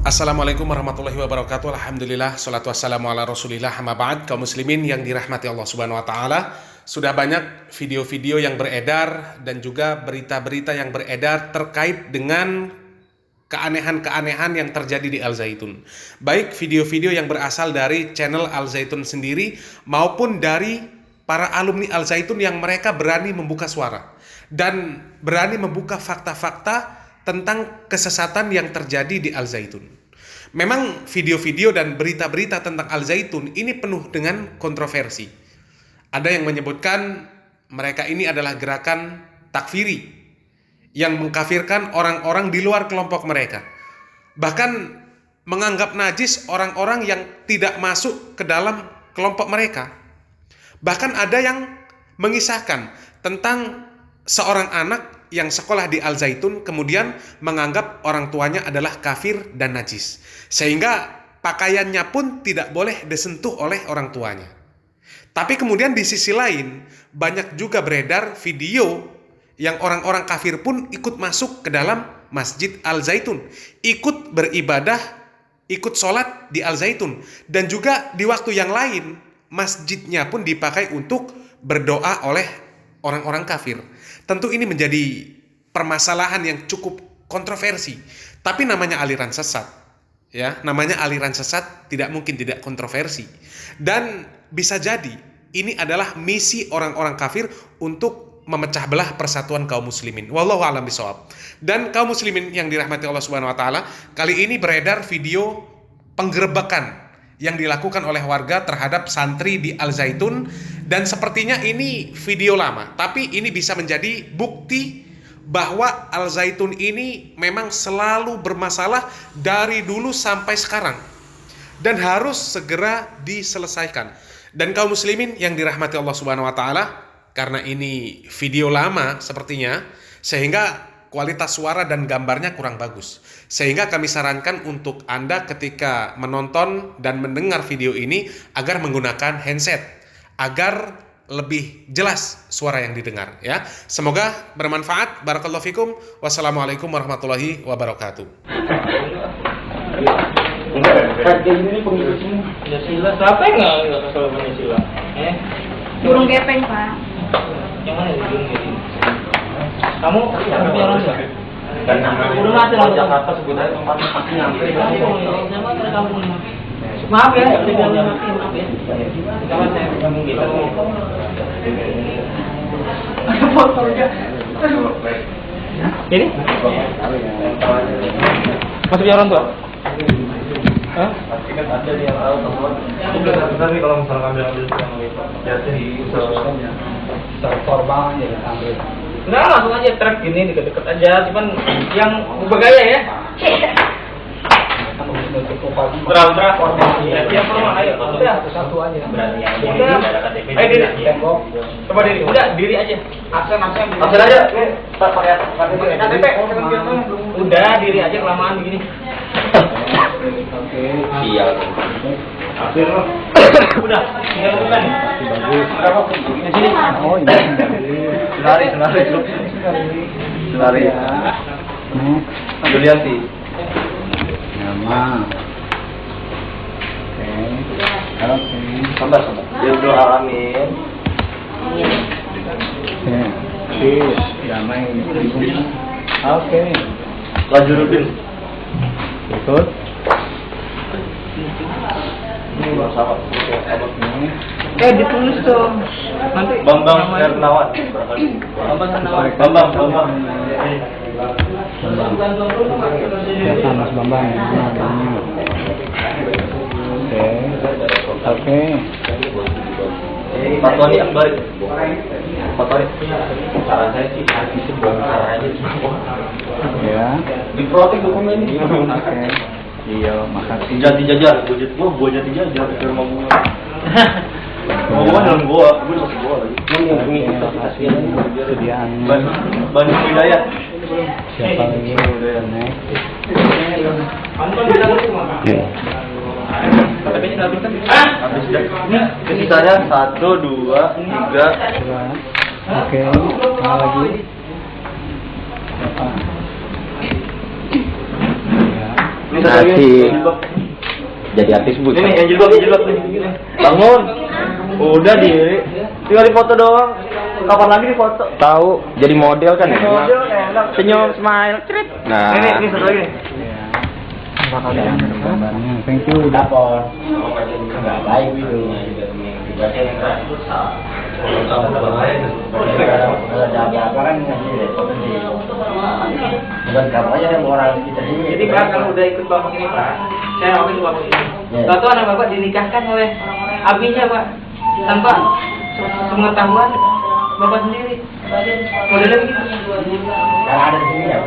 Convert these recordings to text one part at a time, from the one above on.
Assalamualaikum warahmatullahi wabarakatuh. Alhamdulillah, salatu wassalamu ala rasulillah, amma ba'd. Kaum muslimin yang dirahmati Allah subhanahu wa ta'ala, sudah banyak video-video yang beredar dan juga berita-berita yang beredar terkait dengan keanehan-keanehan yang terjadi di Al Zaitun. Baik video-video yang berasal dari channel Al Zaitun sendiri maupun dari para alumni Al Zaitun yang mereka berani membuka suara dan berani membuka fakta-fakta tentang kesesatan yang terjadi di Al Zaitun. Memang video-video dan berita-berita tentang Al Zaitun ini penuh dengan kontroversi. Ada yang menyebutkan mereka ini adalah gerakan takfiri yang mengkafirkan orang-orang di luar kelompok mereka. Bahkan menganggap najis orang-orang yang tidak masuk ke dalam kelompok mereka. Bahkan ada yang mengisahkan tentang seorang anak yang sekolah di Al Zaitun kemudian menganggap orang tuanya adalah kafir dan najis, sehingga pakaiannya pun tidak boleh disentuh oleh orang tuanya. Tapi kemudian di sisi lain banyak juga beredar video yang orang-orang kafir pun ikut masuk ke dalam Masjid Al Zaitun, ikut beribadah, ikut sholat di Al Zaitun, dan juga di waktu yang lain masjidnya pun dipakai untuk berdoa oleh orang-orang kafir. Tentu ini menjadi permasalahan yang cukup kontroversi. Tapi namanya aliran sesat, ya, namanya aliran sesat tidak mungkin tidak kontroversi. Dan bisa jadi ini adalah misi orang-orang kafir untuk memecah belah persatuan kaum muslimin. Wallahu a'lam bishawab. Dan kaum muslimin yang dirahmati Allah Subhanahu wa taala, kali ini beredar video penggerebekan yang dilakukan oleh warga terhadap santri di Al Zaitun, dan sepertinya ini video lama, tapi ini bisa menjadi bukti bahwa Al Zaitun ini memang selalu bermasalah dari dulu sampai sekarang dan harus segera diselesaikan. Dan kaum muslimin yang dirahmati Allah Subhanahu wa taala, karena ini video lama sepertinya, sehingga kualitas suara dan gambarnya kurang bagus. Sehingga kami sarankan untuk Anda ketika menonton dan mendengar video ini agar menggunakan handset agar lebih jelas suara yang didengar, ya. Semoga bermanfaat. Barakallahu fikum. Wassalamualaikum warahmatullahi wabarakatuh. Ini pengikutnya Pancasila. Siapa yang nggak kesel Pancasila? Burung gepeng, Pak. Yang mana burung gepeng? Kamu punya orang nggak? Udah mati lah Jakarta sebenarnya tempat pasti nyampe. Maaf ya, maaf ya. Kawan saya kamu gitu. Ada fotonya. Ini? Masih punya orang tua? Hah? Pasti kan ada nih yang tahu teman. Aku udah sadar nih kalau misalnya ambil yang jatuh di server banget ya ambil. Enggak, langsung aja truk gini deket-deket aja, cuman yang bergaya ya. Terang-terang formasi. Ya, dia formal ayo. Udah satu aja. Berarti yang ini ada KTP. Ayo diri. Coba diri. Udah diri aja. Absen aja. Pak pakai KTP. Udah diri aja kelamaan begini. Oke. Sial. Akhir loh. Udah, tinggal bukan. Bagus. Di sini. Oh, ini. Selari ya. Julianti. Nama. Oke. Sabar. Ya udah alamin. Oke. Damai. Oke. Lajuruddin. Ikut. Ditulis dong. Nanti Bambang Hernawan. Bambang. Mas Bambang. Oke. Pak Tony yang baik. Pak Tony. Saran saya sih itu bukan caranya semua. Ya. Diprotek dokumen ini. Oke. Iya, makasih. Jati jajar, gua jati jajar di rumah gua. Gua dalam gua masih gua lagi. Terima kasih kesediaan. Bandung Hidayat. Siapa lagi udah naik? Anton bilang itu mah. Iya. Tapi ini habis kan? Habis dah. Ini sisanya 1 2 3. Oke. Lagi. Ini Nasib jadi artis bu. Ini yang jilbab nih. Bangun. Udah diri. Tinggal di foto doang. Kapan lagi di foto? Tahu. Jadi model kan ya. Model enak. Senyum, smile, crit. Nah. Ini satu lagi. Bakal gambarnya. Thank you. Dapur. Enggak baik itu. Baca yang terakhir susah. Kalau jaga kan ini foto di. Bukan kamu aja yang orang kita ini. Jadi Pak kalau udah ikut Bapak ini Pak, saya ambil Bapak ini. Tahu anak Bapak dinikahkan oleh abinya Pak, tanpa sepengetahuan Bapak sendiri. Modelnya begitu. Yang ada di sini ya.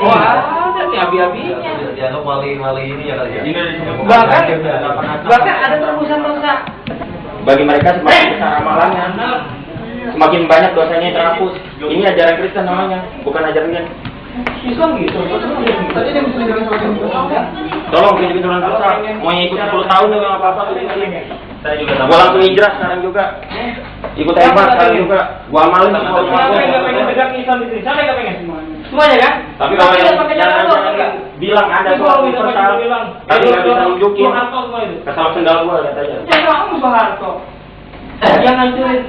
Oh ada nih abi-abinya. Dianggap wali ini ya kali ya. Bahkan ada terobosan dosa. Bagi mereka semakin besar amalannya, semakin banyak dosanya yang terhapus. Ini ajaran Kristen namanya, bukan ajaran Islam gitu. Tadi dia bisa tolong bikin turun dosa. Mau ikut 10 tahun dengan apa-apa tuh ini. Saya juga tak. Gua langsung hijrah sekarang juga. Ikut hemat sekarang juga. Gua amalin semua. Siapa yang nggak pengen tegak Islam di sini? Siapa yang nggak pengen? Semuanya kan? Tapi kalau yang jangan bilang ada soal universal, tapi nggak bisa nunjukin. Kesal sendal gua katanya. Ya kamu Soeharto. Yang hancurin.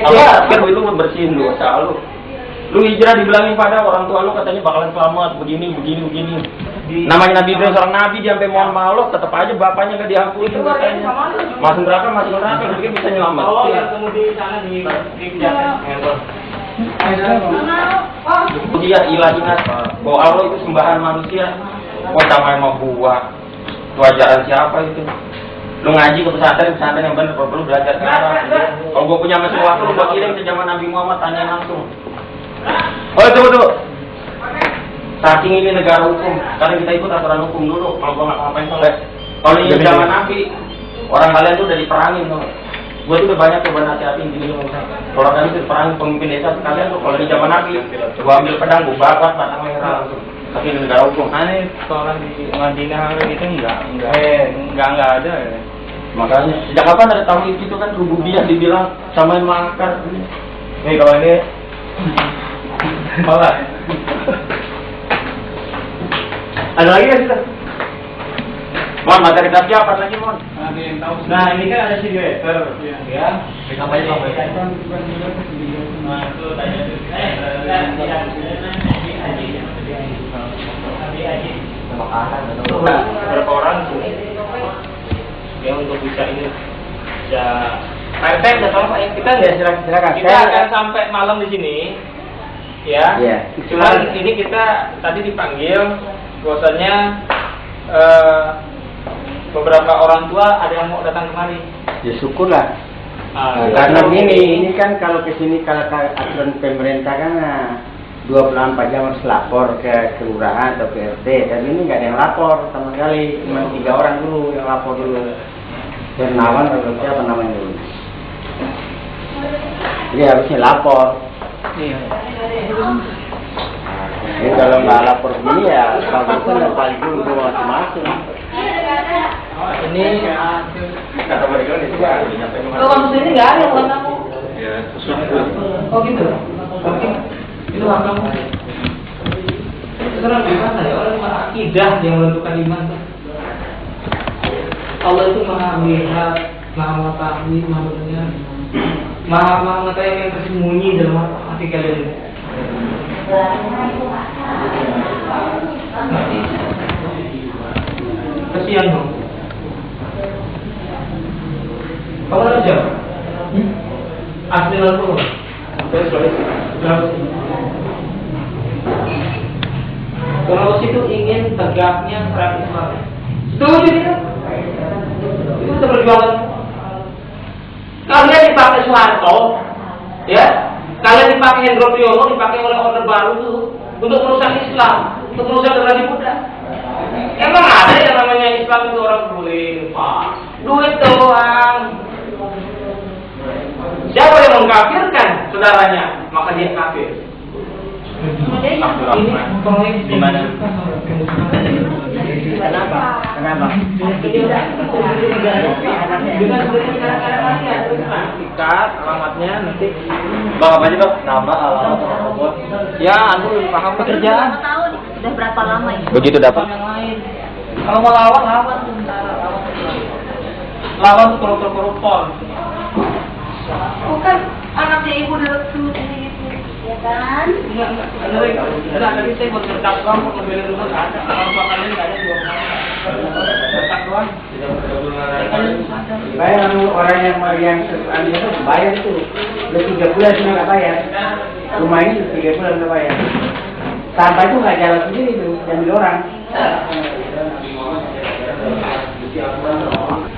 Apa? Kan itu bersihin dosa lu. Lu hijrah dibilangin pada orang tua lu katanya bakalan selamat begini. Namanya Nabi Ibrahim seorang nabi dia sampai mohon maaf tetap aja bapaknya gak diampuni katanya. Masuk neraka mungkin bisa nyelamat. Oh, yang kemudian sana di Dia ilah ingat bahwa Allah itu sembahan manusia. Oh sama mau buah. Itu ajaran siapa itu? Lu ngaji ke pesantren yang benar perlu belajar sekarang. Kalau gua punya mesin waktu lu gua kirim ke zaman Nabi Muhammad tanya langsung. Oh tunggu. Saking ini negara hukum, karena kita ikut aturan hukum dulu. Kalau gua nggak ngapain soleh. Kalau ini zaman Nabi, orang kalian tuh udah diperangin tuh. Gua tuh udah banyak coba nasihatin gini ngomong. Kalau kalian tuh diperangin pemimpin desa kalian tuh, kalau di zaman Nabi, gua ambil pedang, gua bakar batang merah langsung. Tapi ini negara hukum. Aneh sekolah di Madinah gitu enggak ada ya. Makanya sejak kapan ada tauhid itu kan rububiyah dibilang samain makar. Nih kalau ini malah. Ada lagi ya kita? Mon, materi tadi apa lagi Mon? Ada yang tahu. Nah ini kan ada video ya. Apa aja Mon? Nah itu tanya tuh. Berapa orang tuh? Ya untuk bisa ini bisa. Pak RT udah tahu Pak ya kita silakan. Kita akan sampai malam di sini. Ya. Cuman ini kita tadi dipanggil. Bahwasanya beberapa orang tua ada yang mau datang kemari. Ya syukurlah. Karena ini kan kalau kesini kalau aturan pemerintah kan 24 jam harus lapor ke kelurahan atau ke RT. Tapi ini nggak ada yang lapor sama sekali. Cuma 3 orang dulu yang lapor dulu. Hernawan atau siapa namanya dulu. Jadi harusnya lapor. Iya. Jadi kalau nggak lapor begini ya bagusnya yang paling dulu gua masuk. Ini Kata mereka ini juga kalau kamu sendiri nggak ada bukan kamu. ya Oh gitu. Oke. Itu hak kamu. Sekarang gimana ya orang cuma akidah yang menentukan iman. Allah itu maha melihat, maha mengetahui, maha mendengar, maha mengetahui yang tersembunyi dalam hati kalian. Kasihan dong. Kamu aja. Asli lalu. Kalau itu ingin tegaknya perang Islam. Setuju tidak? Itu perjuangan. Kalian dipakai Soeharto, ya? Kalian dipakai Hendro Priyono, dipakai oleh Orde Baru itu untuk merusak Islam, untuk merusak generasi muda. Emang ada yang namanya Islam itu orang boleh, Pak? Duit doang. Siapa yang mengkafirkan saudaranya, maka dia kafir. Ini proyek di mana? Kenapa? Ikat alamatnya nanti. Bang apa aja Bang? Nama alamat Ya, aku belum paham pekerjaan. Berapa tahun? Udah berapa lama ya? Begitu dapat? Yang lain. Kalau mau lawan tuh tentara, lawan tuh koruptor. Bukan anaknya ibu direkrut ini gitu, ya kan? Enggak, tadi saya buat bertak doang, mau beli rumah nggak ada. Kalau makannya nggak ada dua bertak doang. Bayar orang yang anu itu bayar itu udah 3 bulan sudah nggak bayar. Rumah ini udah 3 bulan nggak bayar. Sampah itu nggak jalan sendiri tuh, diambil orang.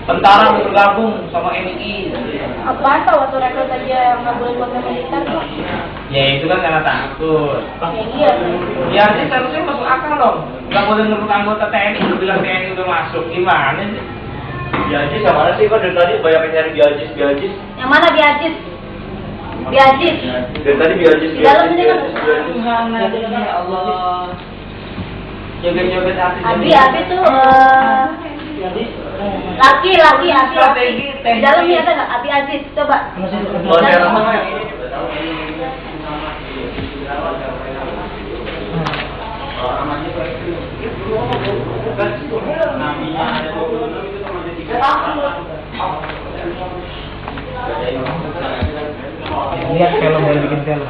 Tentara mau bergabung sama MI. Apa tau waktu rekrut aja nggak boleh keluar militer kok? Ya itu kan karena takut. Ya iya. Ya sih seharusnya masuk akal dong. Nggak boleh ngerebut anggota TNI, lu bilang TNI udah masuk, gimana sih? Biajis yang mana sih kok dari tadi banyak yang nyari biajis? Yang mana Biajis? Biajis. Dari tadi biajis. Di dalam ini kan. Ya Allah. Joget-joget hati. Abi tuh laki Abi. Di dalam ini ada nggak Abi Aziz? Coba. Lihat film dari bikin film.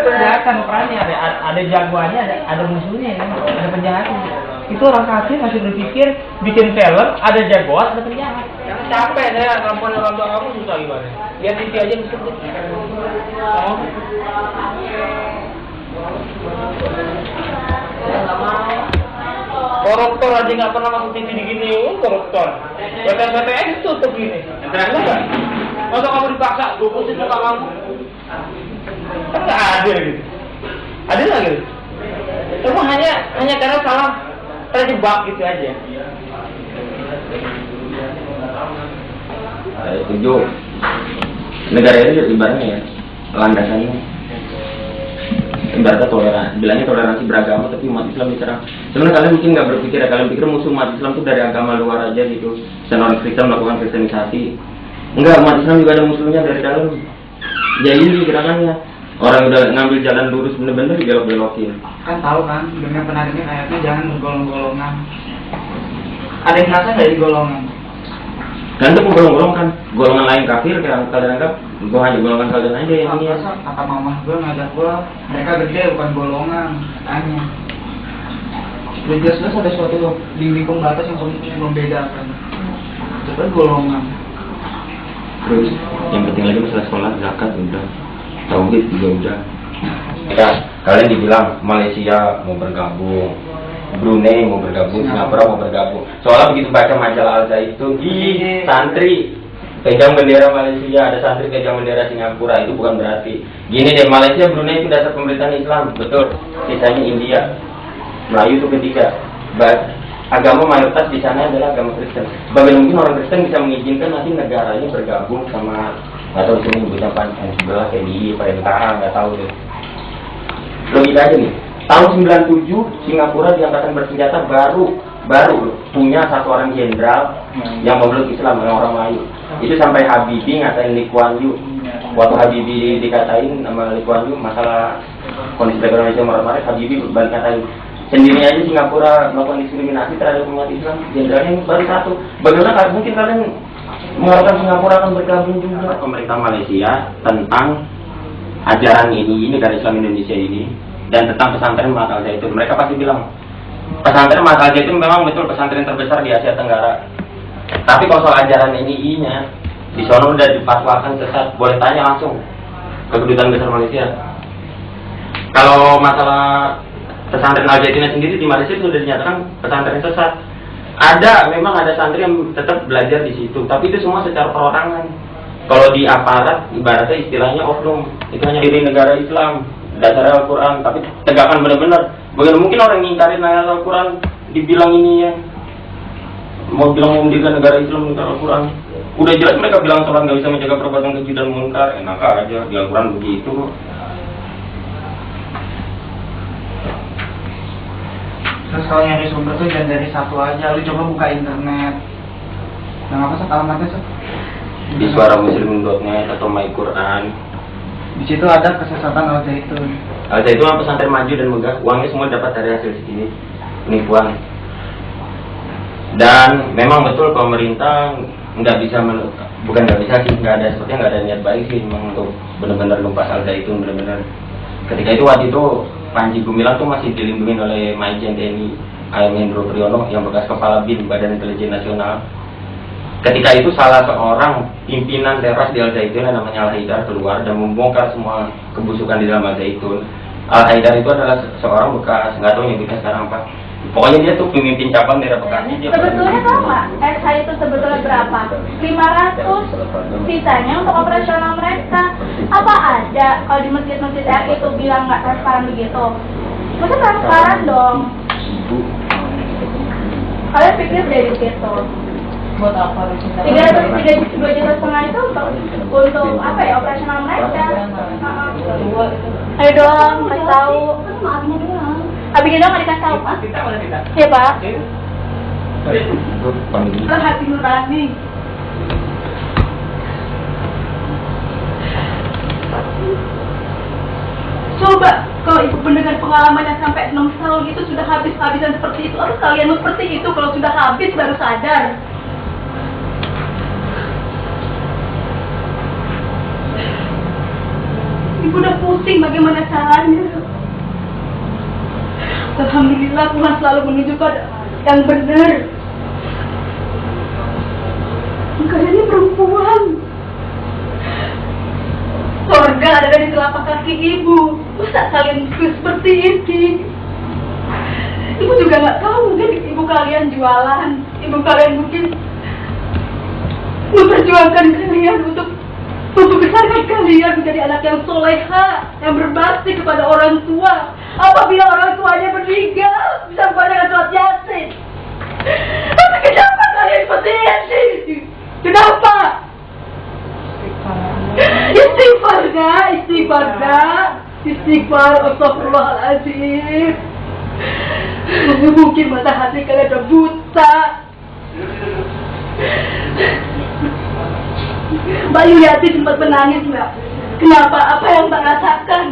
Kelihatan perannya ada jagoannya, ada musuhnya, ada penjahatnya. Itu orang kafir masih berpikir bikin film ada jagoan, ada penjahat. Yang capek saya kemampuan orang tua kamu susah gimana? Lihat TV aja disebut. Koruptor aja nggak pernah masuk TV gini, koruptor. BTN tutup gini. Enggak. Masa kamu dipaksa 20 juta kamu? Kan nggak adil gitu. Adil nggak gitu? Cuma hanya karena salah terjebak gitu aja. Saya setuju. Negara ini ibaratnya ya, landasannya ibaratnya toleransi, bilangnya toleransi beragama tapi umat Islam diserang. Sebenarnya kalian mungkin nggak berpikir ya, kalian pikir musuh umat Islam itu dari agama luar aja gitu. Dan orang Kristen melakukan kristenisasi. Enggak, umat Islam juga ada musuhnya dari dalam. Ya ini gerakannya. Orang udah ngambil jalan lurus bener-bener dibelok-belokin. Kan tahu kan, dengan penarinya ayatnya jangan bergolong-golongan. Ada yang merasa dari golongan. Kan itu golong-golong kan, golongan lain kafir kayak kalian anggap, gue hanya golongan kalian aja yang ini. Kata mama gue ngajak gue, mereka gede bukan golongan, tanya. Udah jelas-jelas ada suatu lingkung batas yang membedakan. Coba golongan. Terus yang penting lagi masalah sholat, zakat udah, tauhid juga udah. Ya, kalian dibilang Malaysia mau bergabung, Brunei mau bergabung, Singapura mau bergabung. Soalnya begitu baca majalah Al Zaitun, santri pegang bendera Malaysia, ada santri pegang bendera Singapura, itu bukan berarti. Gini deh, Malaysia, Brunei itu dasar pemerintahan Islam, betul. Sisanya India, Melayu itu ketiga. Agama mayoritas di sana adalah agama Kristen. Bagaimana mungkin orang Kristen bisa mengizinkan nanti negaranya bergabung sama, nggak tahu sini nyebutnya apa, sebelah KDI, Perintah, nggak tahu deh. Logika aja nih. Tahun 97 Singapura diangkatan bersenjata baru punya satu orang jenderal yang memeluk Islam, orang Melayu. Itu sampai Habibie ngatain Lee Kuan Yew. Waktu Habibie dikatain sama Lee Kuan Yew masalah kondisi perekonomian Indonesia marah-marah, Habibie balik ngatain sendirinya aja Singapura melakukan diskriminasi terhadap umat Islam. Jenderalnya baru satu. Bagaimana mungkin kalian mengharapkan Singapura akan bergabung juga? Pemerintah Malaysia tentang ajaran ini negara Islam Indonesia ini, dan tentang pesantren Mahat Al Zaitun, mereka pasti bilang pesantren Mahat Al Zaitun memang betul pesantren terbesar di Asia Tenggara. Tapi kalau soal ajaran NII-nya di sana udah dipatwakan sesat, boleh tanya langsung ke Kedutaan Besar Malaysia. Kalau masalah pesantren Al Zaitun sendiri di Malaysia sudah dinyatakan pesantren sesat. Memang ada santri yang tetap belajar di situ, tapi itu semua secara perorangan. Kalau di aparat ibaratnya istilahnya oknum, itu hanya diri negara Islam, dasar Al-Quran, tapi tegakkan benar-benar. Bagaimana mungkin orang yang ngingkarin ayat Al-Quran dibilang ini ya, mau bilang mau mendirikan negara Islam, negara Al-Quran. Udah jelas mereka bilang sholat nggak bisa menjaga perbuatan keji dan munkar, enak aja di Al-Quran begitu. Terus kalau nyari sumber tuh jangan dari satu aja, lu coba buka internet. Yang apa sih alamatnya sih? Di suaramuslim.net atau My Quran. Di situ ada kesesatan Al Zaitun. Al Zaitun pesantren maju dan megah, uangnya semua dapat dari hasil segini. penipuan. Dan memang betul pemerintah nggak bisa bukan nggak bisa sih, sepertinya nggak ada niat baik sih memang untuk benar-benar numpas Al Zaitun benar-benar. Ketika itu waktu itu Panji Gumilang tuh masih dilindungi oleh Majen TNI AYM Hendro Priyono yang bekas kepala BIN Badan Intelijen Nasional. Ketika itu salah seorang pimpinan teroris di Al Zaitun yang namanya Al Haidar keluar dan membongkar semua kebusukan di dalam Al Zaitun. Al Haidar itu adalah seorang bekas, nggak tahu nyebutnya sekarang apa. Pokoknya dia tuh pemimpin cabang daerah Bekasi. Sebetulnya sama, SH itu sebetulnya berapa? 500, sisanya untuk operasional mereka. Apa ada kalau di masjid-masjid RI itu bilang nggak transparan begitu? Masa transparan dong? Kalian pikir dari situ? Buat apa? 2,5 juta itu untuk apa ya, operasional mereka? Ayo dong, kasih tahu. Abinya dong nggak dikasih tahu, Pak? Iya, Pak. Hati nurani. Coba kalau ibu mendengar pengalaman yang sampai 6 tahun itu sudah habis-habisan seperti itu, atau kalian mau seperti itu kalau sudah habis baru sadar. Ibu udah pusing bagaimana caranya. Alhamdulillah Tuhan selalu menunjukkan yang benar. Kalian ini perempuan. Surga ada di telapak kaki ibu. Masa kalian seperti ini? Ibu juga nggak tahu, mungkin ibu kalian jualan, ibu kalian mungkin memperjuangkan kalian untuk membesarkan kalian menjadi anak yang soleha, yang berbakti kepada orang tua. Apabila orang tuanya meninggal, bisa membacakan surat Yasin. Tapi kenapa kalian seperti ini? Kenapa? Istighfar, istighfar, astagfirullahaladzim. Mungkin mata hati kalian udah buta. Mbak Yuliati sempat menangis, Mbak. Kenapa? Apa yang Mbak rasakan?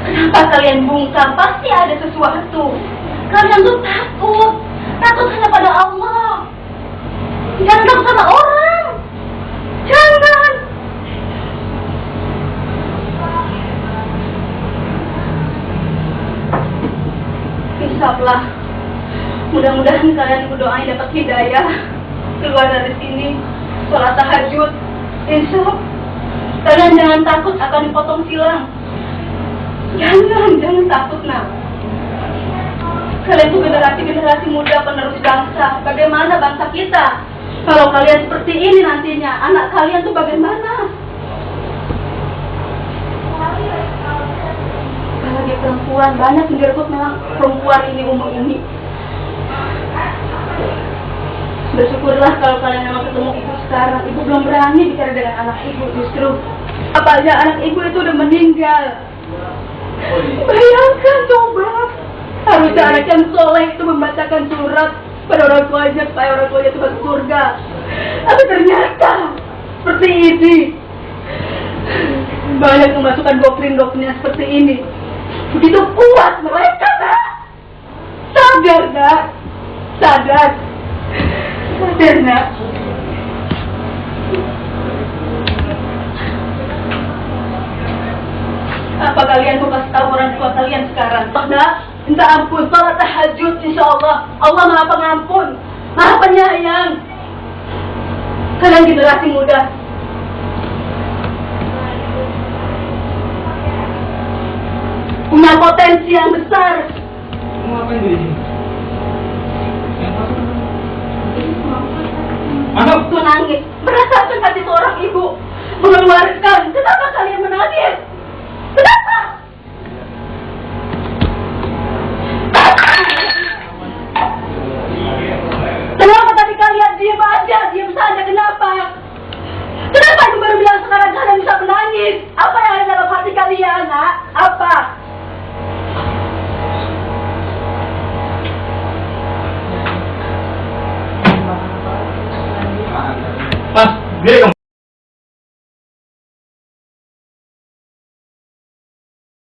Kenapa kalian bungkam? Pasti ada sesuatu. Kalian tuh takut. Takut hanya pada Allah. Jangan takut sama orang. Jangan. Insyaallah, mudah-mudahan kalian berdoa dapat hidayah keluar dari sini, sholat tahajud. Insya kalian jangan takut akan dipotong silang. Jangan takut, nak. Kalian itu generasi muda penerus bangsa. Bagaimana bangsa kita? Kalau kalian seperti ini nantinya, anak kalian tuh bagaimana? Apalagi perempuan, banyak yang direbut memang perempuan ini, umur ini. Bersyukurlah kalau kalian memang ketemu ibu sekarang. Ibu belum berani bicara dengan anak ibu, justru apalagi anak ibu itu udah meninggal. Bayangkan coba, harusnya anak yang soleh itu membacakan surat pada orang tuanya supaya orang tuanya itu masuk surga. Tapi ternyata seperti ini. Banyak memasukkan doktrin-doktrinnya seperti ini. Begitu kuat mereka, nak. Sadar, nak. Sadar, nak. Apa kalian mau kasih tahu orang tua kalian sekarang? Nak, minta ampun, salat tahajud, insyaallah. Allah Maha Pengampun, Maha Penyayang. Kalian generasi muda, punya potensi yang besar. Mau ngapain di sini? Anak tuh nangis, merasakan hati seorang ibu mengeluarkan. Kenapa kalian menangis? Kenapa? Kenapa tadi kalian diam aja, diam saja? Kenapa? Kenapa itu baru bilang sekarang kalian bisa menangis? Apa yang ada dalam hati kalian, nak? Apa? Mas, dia